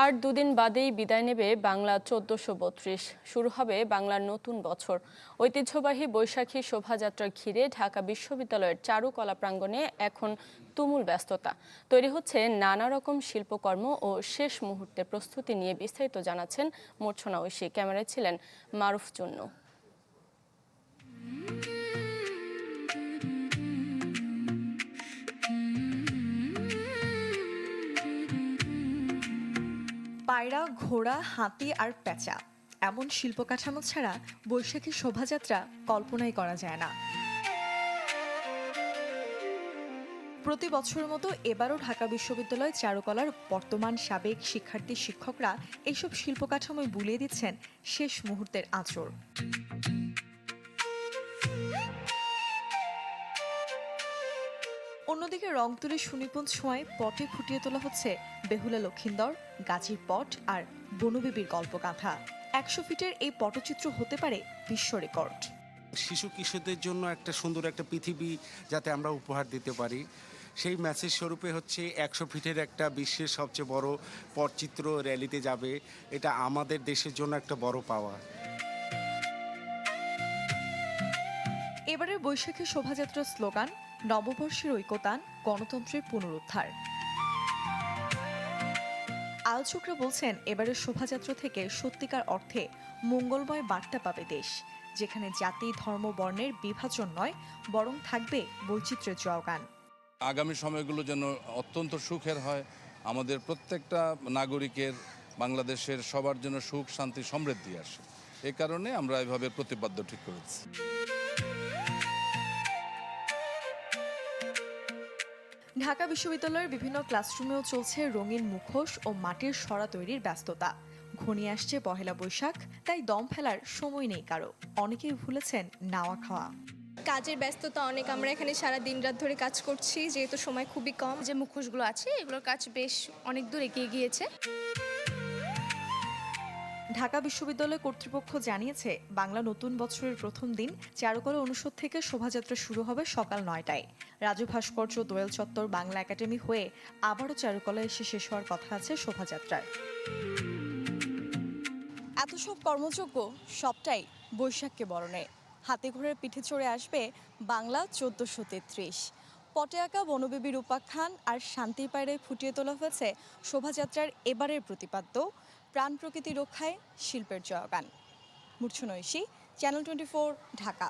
আর দুদিন বাদেই বিদায় নেবে বাংলা ১৪৩২। শুরু হবে বাংলার নতুন বছর। ঐতিহ্যবাহী বৈশাখী শোভাযাত্রা ঘিরে ঢাকা বিশ্ববিদ্যালয়ের চারুকলা প্রাঙ্গণে এখন তুমুল ব্যস্ততা। তৈরি হচ্ছে নানা রকম শিল্পকর্ম ও শেষ মুহূর্তের প্রস্তুতি নিয়ে বিস্তারিত জানাচ্ছেন মূর্ছনা ঐশী। ক্যামেরায় ছিলেন মারুফ জুন্নু। পায়রা, ঘোড়া, হাতি আর পেঁচা এমন শিল্প কাঠামো ছাড়া বৈশাখী শোভাযাত্রা কল্পনাই করা যায় না। প্রতি বছরের মতো এবারও ঢাকা বিশ্ববিদ্যালয় চারুকলার বর্তমান সাবেক শিক্ষার্থী শিক্ষকরা এইসব শিল্প কাঠামোয় বুলিয়ে দিচ্ছেন শেষ মুহূর্তের আঁচড়। অন্যদিকে রংতুলি সুনিপুণ ছোঁয়ায় পটে ফুটিয়ে তোলা হচ্ছে বেহুলা লক্ষিন্দর, গাজীর পট আর বনবিবির গল্পগাথা। ১০০ ফিটের এই পটচিত্র হতে পারে বিশ্ব রেকর্ড। শিশু কিশোরদের জন্য একটা সুন্দর একটা পৃথিবী যাতে আমরা উপহার দিতে পারি, সেই মেসেজ স্বরূপে হচ্ছে ১০০ ফিটের একটা বিশ্বের সবচেয়ে বড় পটচিত্র র্যালিতে যাবে। এটা আমাদের দেশের জন্য একটা বড় পাওয়া। এবারের বৈশাখী শোভাযাত্রার স্লোগান নববর্ষের ঐকতান, গণতন্ত্রের পুনরুদ্ধার। আলোচকরা বলছেন এবারের শোভাযাত্রা থেকে সত্যিকার অর্থে মঙ্গলময় বার্তা পাবে দেশ, যেখানে জাতি ধর্ম বর্ণের বিভাজন নয়, বরং থাকবে বৈচিত্র্যের জয়গান। আগামী সময়গুলো যেন অত্যন্ত সুখের হয়, আমাদের প্রত্যেকটা নাগরিকের, বাংলাদেশের সবার জন্য সুখ শান্তি সমৃদ্ধি আসে। এ কারণে আমরা এভাবে প্রতিপাদ্য ঠিক করেছি। ঢাকা বিশ্ববিদ্যালয়ের বিভিন্ন ক্লাসরুমেও চলছে রঙিন মুখোশ ও মাটির সরা তৈরির ব্যস্ততা। ঘনিয়ে আসছে পহেলা বৈশাখ, তাই দম ফেলার সময় নেই কারো। অনেকেই ভুলেছেন নাওয়া খাওয়া। কাজের ব্যস্ততা অনেক, আমরা এখানে সারা দিন রাত ধরে কাজ করছি, যেহেতু সময় খুবই কম। যে মুখোশগুলো আছে এগুলোর কাজ বেশ অনেক দূর এগিয়ে গিয়েছে। ঢাকা বিশ্ববিদ্যালয় কর্তৃপক্ষ জানিয়েছে বাংলা নতুন বছরের প্রথম দিন চারুকলা অনুষদ থেকে শোভাযাত্রা শুরু হবে সকাল ৯টায়। রাজু ভাস্কর্য, দোয়েল চত্বর, বাংলা একাডেমি হয়ে আবারও চারুকলায় এসে শেষ হওয়ার কথা আছে শোভাযাত্রার। এত সব কর্মযজ্ঞ সবটাই বৈশাখকে বরণে। হাতে ঘোড়ার পিঠে চড়ে আসবে বাংলা ১৪৩৩। পটে আঁকা বনবিবির উপাখ্যান আর শান্তির পায়রায় ফুটিয়ে তোলা হয়েছে শোভাযাত্রার এবারের প্রতিপাদ্য প্রাণ প্রকৃতি রক্ষায় শিল্পের জয়গান। মূর্ছনা ঐশী, চ্যানেল 24, ঢাকা।